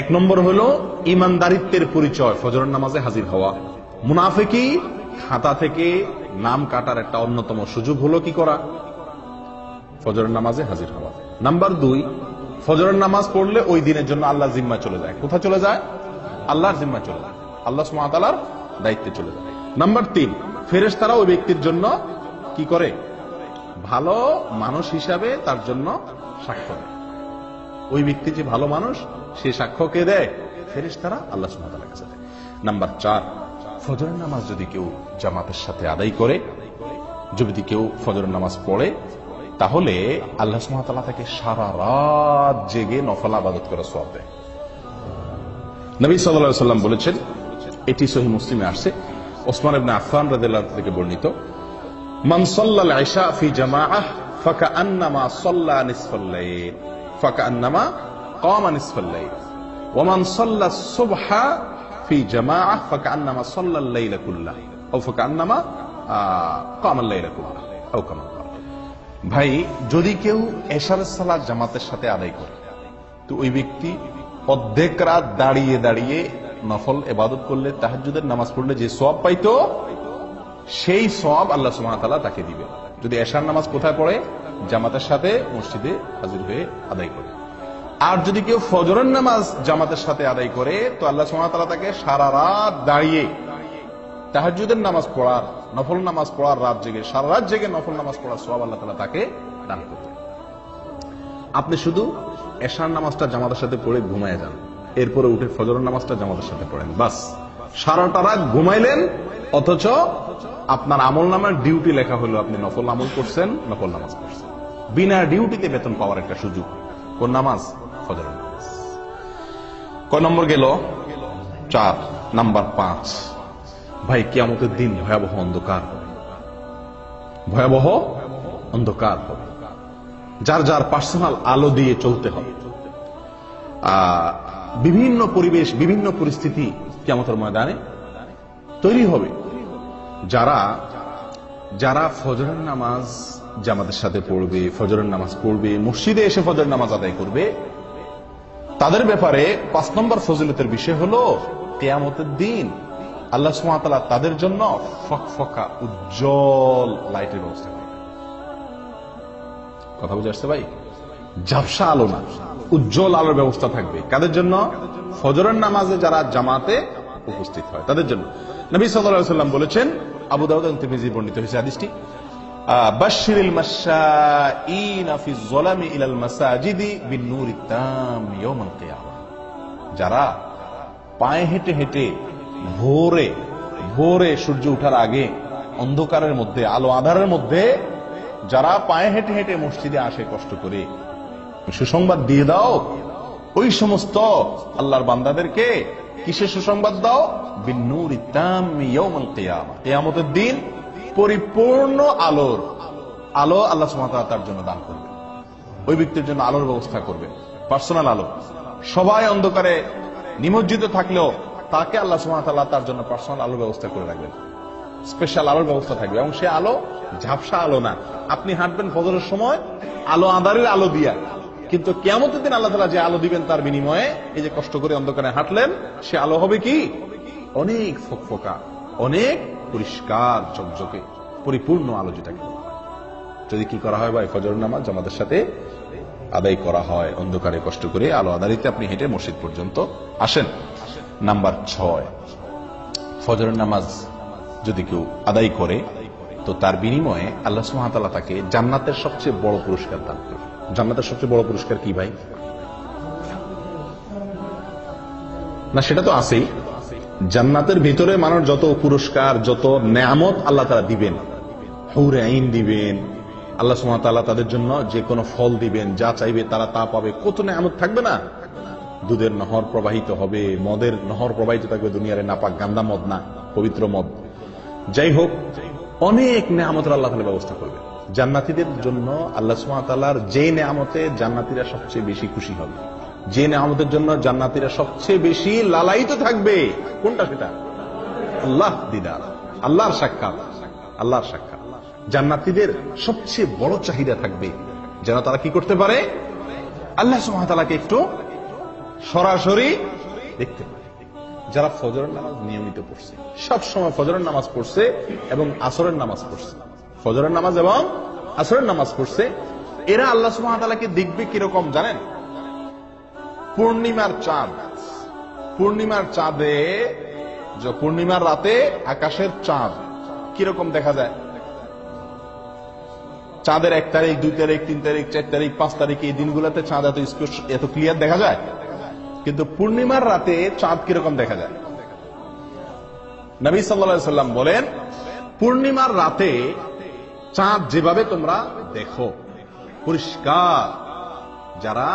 এক নম্বর হলো ইমানদারিত্বের পরিচয়, ফজরের নামাজে হাজির হওয়া। মুনাফিকি খাতা থেকে নাম কাটার একটা অন্যতম সুযোগ হলো কি করা? ফজরের নামাজে হাজির হওয়া। নাম্বার 2, ফজরের নামাজ পড়লে ওই দিনের জন্য আল্লাহর জিম্মায় চলে যায়। কোথায় চলে যায়? আল্লাহর জিম্মায় চলে যায়, আল্লাহ সুবহানাহু ওয়া তাআলার দায়িত্বে চলে যায়। নাম্বার 3, ফেরেশতারা ওই ব্যক্তির জন্য কি করে? ভালো মানুষ হিসাবে তার জন্য সাক্ষ্য দেয়। ওই ব্যক্তি যে ভালো মানুষ, সে সাক্ষ্য কে দেয়? ফেরেশতারা আল্লাহ সুবহানাহু ওয়া তাআলার কাছে দেয়। নাম্বার 4, ফজরের নামাজ যদি কেউ জামাতের সাথে আদায় করে, যদি কেউ ফজরের নামাজ পড়ে, তাহলে আল্লাহ সুবহানাহু ওয়া তাআলা তাকে সারা রাত জেগে নফল ইবাদত করার সওয়াব দেয়। নবী সাল্লাল্লাহু আলাইহি ওয়াসাল্লাম বলেছেন, এটি সহিহ মুসলিমে আসছে, ওসমান ইবনে আফফান রাদিয়াল্লাহু আনহু থেকে বর্ণিত, মান সাল্লাল ইশা ফি জামাআহ ফাকান্নামা সাল্লা নিসফাল লাইল ফাকান্নামা কামা নিসফাল লাইল ওয়া মান সাল্লাস সুবহা ফি জামাআহ ফাকান্নামা সাল্লাল লাইলা কুল্লাহু আও ফাকান্নামা কামাল লাইলা কুল্লাহু আও কামা। ভাই, যদি কেউ এশারের সালাত জামাতের সাথে আদায় করে, তো ওই ব্যক্তি অর্ধেক রাত দাঁড়িয়ে দাঁড়িয়ে নফল ইবাদত করলে, তাহাজ্জুদের নামাজ পড়লে যে সওয়াব পাইতো, সেই সওয়াব আল্লাহ সুবহানাহু ওয়া তাআলা তাকে দিবে। যদি এশার নামাজ কোথায় পড়ে? জামাতের সাথে মসজিদে হাজির হয়ে আদায় করে। আর যদি কেউ ফজরের নামাজ জামাতের সাথে আদায় করে, তো আল্লাহ সুবহানাহু ওয়া তাআলা তাকে সারা রাত দাঁড়িয়ে তাহাজ্জুদের নামাজ পড়ার, নফল নামাজ পড়ার, রাত জেগে সারা রাত জেগে নফল নামাজ পড়ার সওয়াব আল্লাহ তাআলা তাকে দান করবেন। আপনি শুধু এশার নামাজটা জামাতের সাথে পড়ে ঘুমায় যান, এরপরে উঠে ফজরের নামাজটা জামাতের সাথে পড়েন, বাস সারাটা রাত ঘুমাইলেন, অথচ আপনার আমল নামার ডিউটি লেখা হলো আপনি নফল আমল করছেন, নফল নামাজ পড়ছেন। বিনা ডিউটিতে বেতন পাওয়ার একটা সুযোগ। কোন নামাজ? ফজরের নামাজ। কয় নম্বর গেল? 4। নাম্বার 5, ভাই, কিয়ামতের দিন ভয়াবহ অন্ধকার হবে, ভয়াবহ অন্ধকার হবে। যার যার পার্সোনাল আলো দিয়ে চলতে হবে। বিভিন্ন পরিবেশ, বিভিন্ন পরিস্থিতি কিয়ামতের ময়দানে তৈরি হবে। যারা যারা ফজরের নামাজ জামাতের সাথে পড়বে, ফজরের নামাজ পড়বে, মসজিদে এসে ফজরের নামাজ আদায় করবে, তাদের ব্যাপারে 5 নম্বর ফজিলতের বিষয় হলো কিয়ামতের দিন আল্লাহ সুবহানাহু ওয়া তাআলা তাদের জন্য ফকফকা উজ্জ্বল লাইটের ব্যবস্থা করবেন। কথা বুঝে আসছে ভাই? ঝাপসা আলো না, উজ্জ্বল আলোর ব্যবস্থা থাকবে। কাদের জন্য? ফজরের নামাজে যারা জামাতে উপস্থিত হয় তাদের জন্য। নবী সাল্লাল্লাহু আলাইহি ওয়াসাল্লাম বলেছেন, আবু দাউদ এবং তিরমিজি বর্ণিত হয়েছে হাদিসটি, বাশশিরিল মাশাঈনা ফি যলামি ইলাল মাসাজিদি বিন-নূরিত তাম ইয়াউমাল কিয়ামাহ। যারা পায়ে হেঁটে হেঁটে ভোরে ভোরে সূর্য ওঠার আগে অন্ধকারের মধ্যে, আলো আঁধারের মধ্যে যারা পায়ে হেঁটে হেঁটে মসজিদে আসে কষ্ট করে, সুসংবাদ দিয়ে দাও ওই সমস্ত আল্লাহর বান্দাদেরকে। কিসের সুসংবাদ দাও? বিন-নূরিত তাম ইয়াউমাল কিয়ামাহ, কিয়ামতের দিন পরিপূর্ণ আলোর আলো আল্লাহ সুবহানাহু ওয়া তাআলা তার জন্য দান করবেন। ওই ব্যক্তির জন্য আলোর ব্যবস্থা করবেন, পার্সোনাল আলো। সবাই অন্ধকারে নিমজ্জিত থাকলেও তাকে আল্লাহ সুবহানাহু ওয়া তাআলা তার জন্য পার্সোনাল আলোর ব্যবস্থা করে রাখবেন, স্পেশাল আলোর ব্যবস্থা থাকবে। এবং সে আলো ঝাপসা আলো না। আপনি হাঁটবেন ফজরের সময় আলো আঁধারের আলো দিয়া, কিন্তু কিয়ামতের দিন আল্লাহ তাআলা যে আলো দিবেন তার বিনিময়ে, এই যে কষ্ট করে অন্ধকারে হাঁটলেন, সে আলো হবে কি? অনেক ফকফকা, অনেক পরিষ্কার ঝকঝকে পরিপূর্ণ আলো, যেটাকে যদি কি করা হয় ভাই, ফজরের নামাজ জামাতের সাথে আদায় করা হয়, অন্ধকারে কষ্ট করে আলো আধারিতে আপনি হেঁটে মসজিদ পর্যন্ত আসেন। নাম্বার 6, ফজরের নামাজ যদি কেউ আদায় করে, তো তার বিনিময়ে আল্লাহ সুবহানাহু ওয়া তাআলা তাকে জান্নাতের সবচেয়ে বড় পুরস্কার দান করবে। জান্নাতের সবচেয়ে বড় পুরস্কার কি ভাই? না, সেটা তো আছেই। জান্নাতের ভিতরে মানুষ যত পুরস্কার, যত নেয়ামত আল্লাহ তাআলা দিবেন, হুরে আইন দিবেন, আল্লাহ সুবহানাহু ওয়া তাআলা তাদের জন্য যে কোনো ফল দিবেন, যা চাইবে তারা তা পাবে। কত নেয়ামত থাকবে না? দুধের নহর প্রবাহিত হবে, মদের নহর প্রবাহিত থাকবে, দুনিয়ারে নাপাক গান্দা মদ না, পবিত্র মদ। যাই হোক, অনেক নেয়ামতের আল্লাহ তাআলা ব্যবস্থা করবে জান্নাতীদের জন্য। আল্লাহ সুবহানাহু ওয়া তাআলার যে নেয়ামতে জান্নাতীরা সবচেয়ে বেশি খুশি হবে, যে নেয়ামতের জন্য জান্নাতীরা সবচেয়ে বেশি লালায়িত থাকবে, কোনটা সেটা? আল্লাহ দিদার, আল্লাহর সাক্ষাৎ, আল্লাহর সাক্ষাৎ। জান্নাতীদের সবচেয়ে বড় চাহিদা থাকবে যেন তারা কি করতে পারে? আল্লাহ সুবহানাহু ওয়া তাআলাকে একটু সরাসরি দেখতে পায়। যারা ফজরের নামাজ নিয়মিত পড়ছে, সব সময় ফজরের নামাজ পড়ছে এবং আসরের নামাজ পড়ছে, ফজরের নামাজ এবং আসরের নামাজ পড়ছে, এরা আল্লাহ সুবহানাহু ওয়া তাআলাকে দেখবে কিরকম জানেন? পূর্ণিমার চাঁদ, পূর্ণিমার চাঁদে, পূর্ণিমার রাতে আকাশের চাঁদ কিরকম দেখা যায়? চাঁদের 1 তারিখ, 2 তারিখ, 3 তারিখ, 4 তারিখ, 5 তারিখ এই দিনগুলোতে চাঁদ এত ক্লিয়ার দেখা যায়, কিন্তু পূর্ণিমার রাতে চাঁদ কিরকম দেখা যায়? নবী সাল্লাল্লাহু আলাইহি সাল্লাম বলেন, পূর্ণিমার রাতে চাঁদ যেভাবে তোমরা দেখো পরিষ্কার, যারা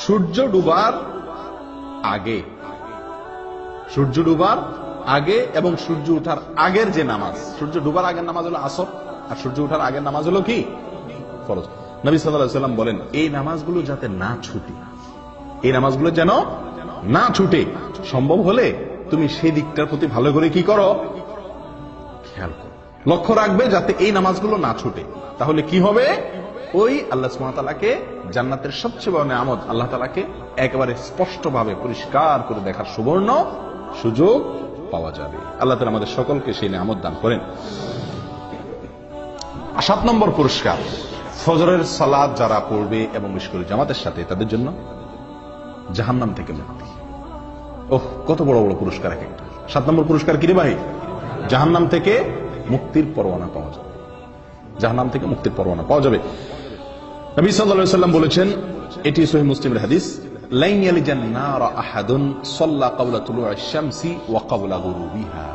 সূর্য ডুবার আগে, সূর্য ডুবার আগে এবং সূর্য ওঠার আগের যে নামাজ, সূর্য ডুবার আগের নামাজ হলো আসর, আর সূর্য ওঠার আগের নামাজ হলো কি? ফরজ। নবী সাল্লাল্লাহু আলাইহি সাল্লাম বলেন, এই নামাজগুলো যাতে না ছুটে, এই নামাজগুলো যেন না ছুটে, সম্ভব হলে তুমি সেই দিকটার প্রতি ভালো করে কি করো? খেয়াল করো, লক্ষ্য রাখবে যাতে এই নামাজগুলো না ছুটে। তাহলে কি হবে? ওই আল্লাহ সুবহানাহু ওয়া তাআলাকে, জান্নাতের সবচেয়ে বড় নিয়ামত আল্লাহ তাআলাকে একেবারে স্পষ্টভাবে পরিষ্কার করে দেখার সুবর্ণ সুযোগ পাওয়া যাবে। আল্লাহ তাআলা আমাদের সকলকে সেই নিয়ামত দান করেন। 7 নম্বর পুরস্কার, ফজরের সালাত যারা পড়বে এবং বিশেষ করে জামাতের সাথে, তাদের জন্য জাহান্নাম থেকে মুক্তি। ওহ, কত বড় বড় পুরস্কার এক একটা। 7 নম্বর পুরস্কার কি রে ভাই? জাহান্নাম থেকে মুক্তির পরোয়ানা পাওয়া যাবে, জাহান্নাম থেকে মুক্তির পরোয়ানা পাওয়া যাবে। নবী সাল্লাল্লাহু আলাইহি ওয়াসাল্লাম বলেছেন, এটি সহিহ মুসলিমের হাদিস, লাইন ইয়ালিজান নার আহাদুন সাল্লা ক্বাবলা তুলুইশ শামসি ওয়া ক্বাবলা গুরুবিহা।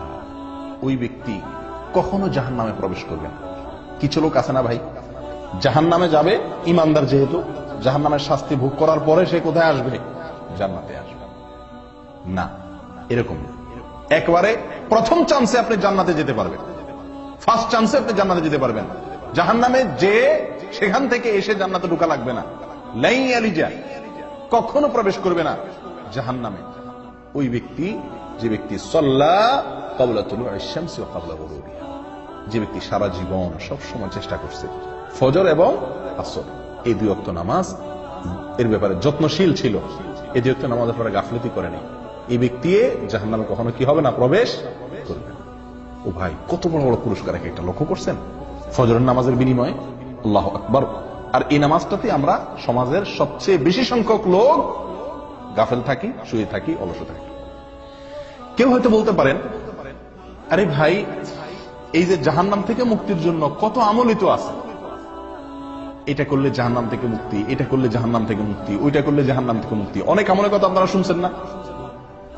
ওই ব্যক্তি কখনো জাহান্নামে প্রবেশ করবে না। কিছু লোক আছে না ভাই, জাহান্নামে যাবে, ইমানদার যেহেতু, জাহান্নামের শাস্তি ভোগ করার পরে সে কোথায় আসবে? জান্নাতে আসবে না। এরকম একবারে প্রথম চান্সে আপনি জান্নাতে যেতে পারবেন, ফার্স্ট চান্সে আপনি জান্নাতে যেতে পারবেন। জাহান্নামে যে সেখান থেকে এসে জান্নাতে ঢোকা লাগবে না। লাইন ইয়ালিজা, কখনো প্রবেশ করবে না জাহান্নামে ওই ব্যক্তি, যে ব্যক্তি সাল্লা ক্বাবলা তুলুইশ শামসি ওয়া ক্বাবলা গুরুবিহা, যে ব্যক্তি সারা জীবন সব সময় চেষ্টা করছে ফজর এবং আসর এই 2 ওয়াক্ত নামাজ এর ব্যাপারে যত্নশীল ছিল, এই 2 ওয়াক্ত নামাজের পরে গাফলতি করে নেই, এই ব্যক্তি জাহান্নামে কখনো কি হবে না? প্রবেশ করবে না। ও ভাই, কত বড় বড় পুরস্কার এক একটা, লক্ষ্য করছেন? ফজরের নামাজের বিনিময়ে, আল্লাহু আকবার। আর এই নামাজটাতে আমরা সমাজের সবচেয়ে বেশি সংখ্যক লোক গাফেল থাকি, শুয়ে থাকি, অলস থাকি। কেউ হয়তো বলতে পারেন, আরে ভাই, এই যে জাহান্নাম থেকে মুক্তির জন্য কত আমলই তো আছে, এটা করলে জাহান্নাম থেকে মুক্তি, এটা করলে জাহান্নাম থেকে মুক্তি, ওইটা করলে জাহান্নাম থেকে মুক্তি, অনেক আমলের কথা আপনারা শুনছেন না?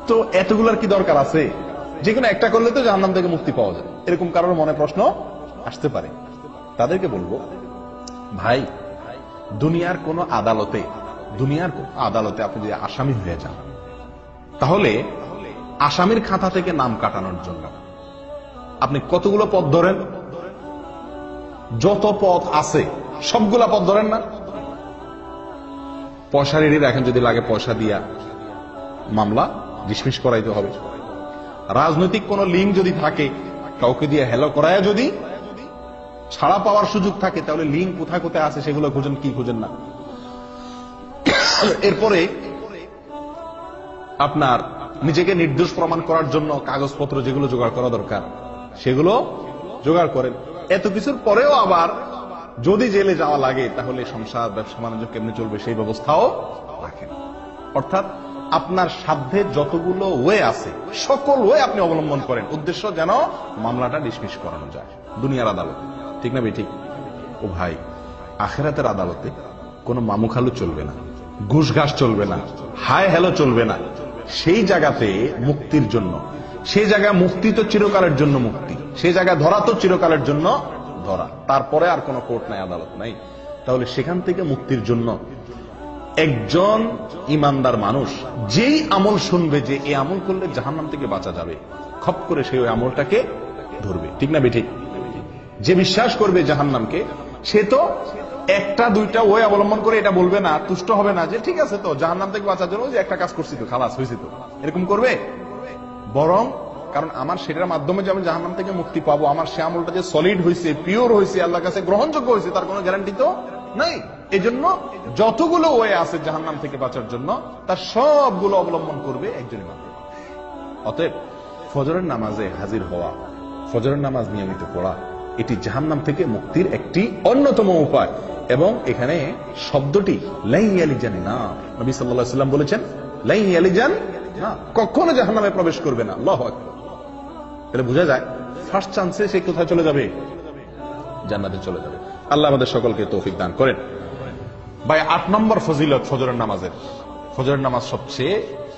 তো এতগুলার কি দরকার আছে? যে কোনো একটা করলে তো জাহান্নাম থেকে মুক্তি পাওয়া যায়, এরকম কারোর মনে প্রশ্ন আসতে পারে। তাদেরকে বলবো, ভাই, দুনিয়ার কোন আদালতে, আপনি যদি আসামি হয়ে যান, তাহলে আসামির খাতা থেকে নাম কাটানোর জন্য আপনি কতগুলো পথ ধরেন? যত পথ আছে সবগুলা পথ ধরেন না? পয়সা রেডি রাখেন, যদি লাগে পয়সা দিয়া মামলা ডিসমিস করাইতে হবে। রাজনৈতিক কোন লিঙ্ক যদি থাকে, কাউকে দিয়ে হেলো করায় যদি ছাড়া পাওয়ার সুযোগ থাকে, তাহলে লিঙ্ক কোথায় কোথায় আছে সেগুলো খুঁজেন, কি খুঁজেন না? এরপরে আপনার নিজেকে নির্দোষ প্রমাণ করার জন্য কাগজপত্র যেগুলো জোগাড় করা দরকার সেগুলো জোগাড় করেন। এত কিছুর পরেও আবার যদি জেলে যাওয়া লাগে, তাহলে সংসার, ব্যবসা বাণিজ্য কেমনে চলবে সেই ব্যবস্থাও রাখেন। অর্থাৎ আপনার সাধ্যে যতগুলো ওয়ে আছে সকল ওয়ে আপনি অবলম্বন করেন, উদ্দেশ্য যেন মামলাটা ডিসমিস করানো যায় দুনিয়ার আদালতে। ঠিক না ভাই? ঠিক। ও ভাই, আখিরাতের আদালতে কোনো মামুখালু চলবে না, ঘুষ ঘাস চলবে না, হায় হ্যালো চলবে না। সেই জায়গাতে মুক্তির জন্য, সেই জায়গায় মুক্তি তো চিরকালের জন্য মুক্তি, সেই জায়গায় ধরা তো চিরকালের জন্য ধরা, তারপরে আর কোনো কোর্ট নাই, আদালত নাই। তাহলে সেখান থেকে মুক্তির জন্য একজন ইমানদার মানুষ যেই আমল শুনবে যে এই আমল করলে জাহান্নাম থেকে বাঁচা যাবে, খপ করে সেই ওই আমলটাকে ধরবে। ঠিক না বেঠিক? যে বিশ্বাস করবে জাহান্নামকে, সে তো একটা দুইটা ওই অবলম্বন করে এটা বলবে না, তুষ্ট হবে না যে ঠিক আছে তো জাহান্নাম থেকে বাঁচার জন্য যে একটা কাজ করছি তো, খালাস হয়েছে তো, এরকম করবে। বরং কারণ আমার সেটার মাধ্যমে যে আমি জাহান্নাম থেকে মুক্তি পাবো, আমার সে আমলটা যে সলিড হয়েছে, পিওর হয়েছে, আল্লাহর কাছে গ্রহণযোগ্য হয়েছে, তার কোনো গ্যারান্টি তো নাই। এজন্য যতগুলো ওয়ে আছে জাহান্নাম থেকে বাঁচার জন্য তার সবগুলো অবলম্বন করবে একজনই মাত্র। অতএব ফজরের নামাজে হাজির হওয়া, ফজরের নামাজ নিয়মিত পড়া, এটি জাহান্নাম থেকে মুক্তির একটি অন্যতম উপায়। এবং এখানে শব্দটি লাই ইয়ালিজান না, নবী সাল্লাল্লাহু আলাইহি ওয়াসাল্লাম বলেছেন লাই ইয়ালিজান না, কখনো জাহান্নামে প্রবেশ করবে না। আল্লাহু আকবার। তাহলে বোঝা যায় ফার্স্ট চান্সে সে কোথায় চলে যাবে? জান্নাতে চলে যাবে। আল্লাহ আমাদের সকলকে তৌফিক দান করেন। ভাই 8 নম্বর ফজিলত ফজরের নামাজের, ফজরের নামাজ সবচেয়ে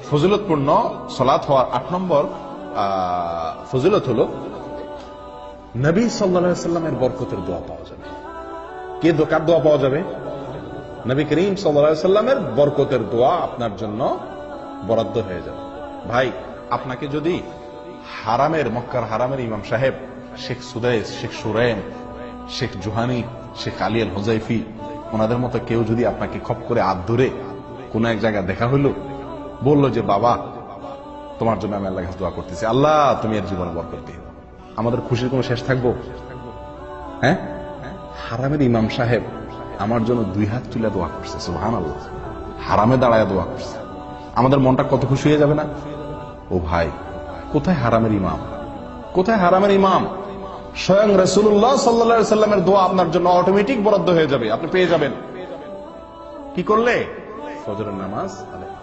ফজিলতপূর্ণ সালাত হওয়ার 8 নম্বর ফজিলত হলো নবী সাল্লাল্লাহু আলাইহি ওয়াসাল্লামের বরকতের দোয়া পাওয়া যাবে। কে কার দোয়া পাওয়া যাবে? নবী করিম সাল্লাল্লাহু আলাইহি ওয়াসাল্লামের বরকতের দোয়া আপনার জন্য বরাদ্দ হয়ে যাবে। ভাই আপনাকে যদি হারামের, মক্কার হারামের ইমাম সাহেব শেখ সুদাইস, শেখ সুরাইম, শেখ জুহানি, শেখ আলী আল হুজাইফি, ওনাদের মতো কেউ যদি আপনাকে খপ করে হাত ধরে কোন এক জায়গায় দেখা হইলো, বললো যে বাবা তোমার জন্য আমি আল্লাহর কাছে দোয়া করতেছি, আল্লাহ তুমি এর জীবনে বরকত দিও, আমাদের খুশির কোনো শেষ থাকবো? হ্যাঁ, হারামের ইমাম সাহেব আমার জন্য 2 হাত তুলে দোয়া করছে, সুবহানাল্লাহ, হারামে দাঁড়ায় দোয়া করছে, আমাদের মনটা কত খুশি হয়ে যাবে না? ও ভাই, কোথায় হারামের ইমাম? কোথায় হারামের ইমাম? স্বয়ং রাসূলুল্লাহ সাল্লাল্লাহু আলাইহি ওয়াসাল্লামের দোয়া আপনার জন্য অটোমেটিক বরাদ্দ হয়ে যাবে, আপনি পেয়ে যাবেন। কি করলে? ফজরের নামাজ আদায়।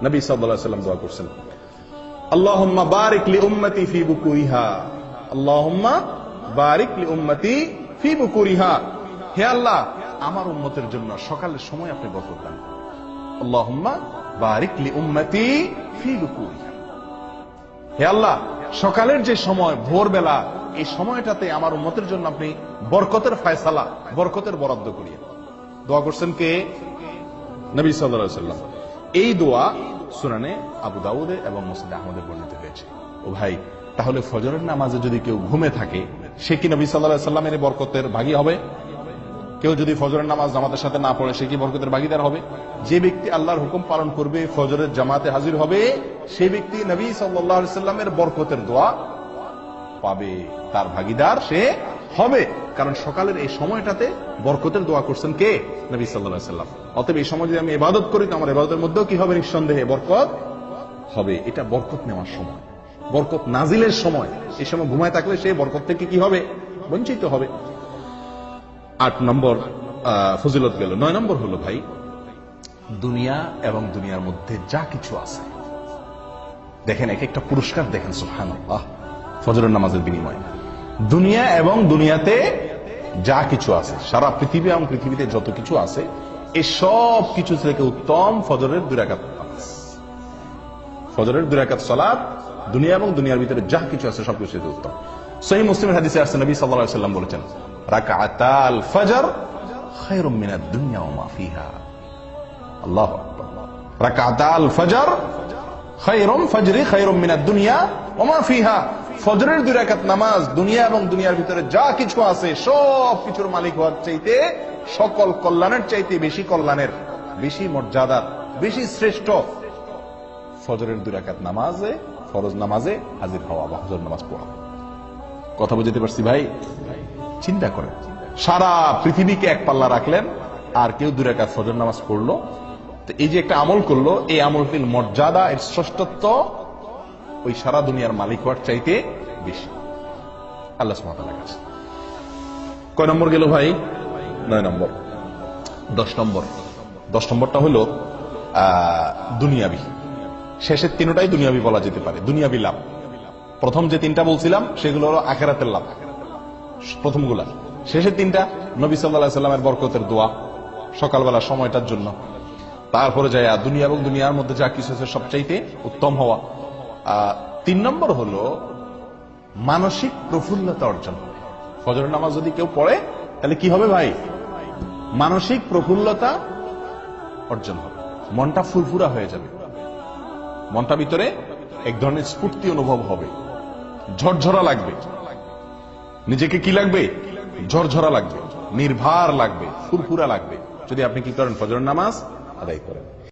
নবী সাল্লাল্লাহু আলাইহি ওয়াসাল্লাম দোয়া করছেন, আল্লাহুম্মা বারিক লি উম্মতি ফি বুকুরিহা, আল্লাহুম্মা বারিক লি উম্মতি ফি বুকুরিহা। হে আল্লাহ, আমার উম্মতের জন্য সকালের সময় আপনি বরকত দান করুন। আল্লাহুম্মা বারিক লি উম্মতি ফি বুকুরিহা। হে আল্লাহ, সকালের যে সময়, ভোরবেলা, এই সময়টাতে আমার উম্মতের জন্য আপনি বরকতের ফয়সালা, বরকতের বরাদ্দ করিয়ে। দোয়া করছেন কে? নবী সাল্লাল্লাহু আলাইহি ওয়াসাল্লাম। এই দোয়া সুনানে আবু দাউদে এবং মুসনাদে আহমদে বর্ণিত হয়েছে। ও ভাই, তাহলে ফজরের নামাজে যদি কেউ ঘুমে থাকে, সে কি নবী সাল্লাল্লাহু আলাইহি ওয়াসাল্লামের বরকতের ভাগী হবে? কেউ যদি ফজরের নামাজ জামাতের সাথে না পড়ে, সে কি বরকতের ভাগীদার হবে? যে ব্যক্তি আল্লাহর হুকুম পালন করবে, ফজরের জামাতে হাজির হবে, সেই ব্যক্তি নবী সাল্লাল্লাহু আলাইহি ওয়াসাল্লামের বরকতের দোয়া পাবে, তার ভাগীদার সে হবে। কারণ সকালের এই সময়টাতে বরকতের দোয়া করছেন কে? নবী সাল্লাল্লাহু আলাইহি ওয়াসাল্লাম। অতএব এই সময় যদি আমি ইবাদত করি, তো আমার ইবাদতের মধ্যেও কি হবে? নিঃসন্দেহে বরকত হবে। এটা বরকত নেওয়ার সময়, বরকত নাজিলের সময়। এই সময় ঘুমায় থাকলে সে বরকত থেকে কি হবে? বঞ্চিত হবে। 8 নম্বর ফজিলত গেল। 9 নম্বর হলো ভাই, দুনিয়া এবং দুনিয়ার মধ্যে যা কিছু আছে, দেখেন এক একটা পুরস্কার দেখেন, সুবহানাল্লাহ, ফজরের নামাজের বিনিময়ে। দুনিয়া এবং দুনিয়াতে যা কিছু আছে, সারা পৃথিবী এবং পৃথিবীতে যত কিছু আছে, এই সব কিছু থেকে উত্তম ফজরের 2 রাকাত নামাজ। ফজরের 2 রাকাত সালাত দুনিয়া এবং দুনিয়ার ভিতরে যা কিছু আছে সবকিছু থেকে উত্তম। সহিহ মুসলিমের হাদিসে আসছে, নবী সাল্লাল্লাহু আলাইহি ওয়াসাল্লাম বলেছেন, রাকাতাল ফজর খায়রুম মিনাদ দুনিয়া ওয়া মা ফিহা। আল্লাহু আকবার। রাকাতাল ফজর খায়রুম মিনাদ দুনিয়া ওয়া মা ফিহা। ফজরের 2 রাকাত নামাজ দুনিয়া এবং দুনিয়ার ভিতরে যা কিছু আছে সব কিছুর মালিক হওয়ার চাইতে, সকল কল্যাণের চাইতে বেশি কল্যাণের, বেশি মর্যাদার, বেশি শ্রেষ্ঠ ফজরের 2 রাকাত নামাজে, ফরজ নামাজে হাজির হওয়া বা ফজর নামাজ পড়া। কথা বুঝতে পারছি ভাই? চিন্তা করেন, সারা পৃথিবীকে এক পাল্লা রাখলেন, আর কেউ 2 রাকাত ফজর নামাজ পড়লো, তো এই যে একটা আমল করলো, এই আমলটির মর্যাদা, এর শ্রেষ্ঠত্ব ওই সারা দুনিয়ার মালিক হওয়ার চাইতে বেশি আল্লাহ সুবহানাহু ওয়া তাআলার কাছে। কয় নম্বর গেল ভাই? 9 নম্বর। 10 নম্বরটা হলো দুনিয়াবি। শেষের 3টাই দুনিয়াবি বলা যেতে পারে, দুনিয়াবি লাভ। প্রথম যে 3টা বলছিলাম সেগুলো হলো আখিরাতের লাভ, প্রথমগুলা। শেষের 3টা নবী সাল্লাল্লাহু আলাইহি ওয়াসাল্লামের বরকতের দোয়া সকালবেলা সময়টার জন্য। তারপরে যায় দুনিয়া এবং দুনিয়ার মধ্যে যা কিছু আছে সবচাইতে উত্তম হওয়া। 3 নম্বর হলো মানসিক প্রফুল্লতা অর্জন। ফজরের নামাজ যদি কেউ পড়ে, তাহলে কি হবে ভাই? মানসিক প্রফুল্লতা অর্জন হবে, মনটা ফুরফুরা হয়ে যাবে, মনটা ভিতরে এক ধরনের স্ফূর্তি অনুভব হবে, ঝরঝরা লাগবে, নিজেকে কি লাগবে? ঝরঝরা লাগবে, নির্ভার লাগবে, ফুরফুরা লাগবে, যদি আপনি কি করেন? ফজরের নামাজ আদায় করেন।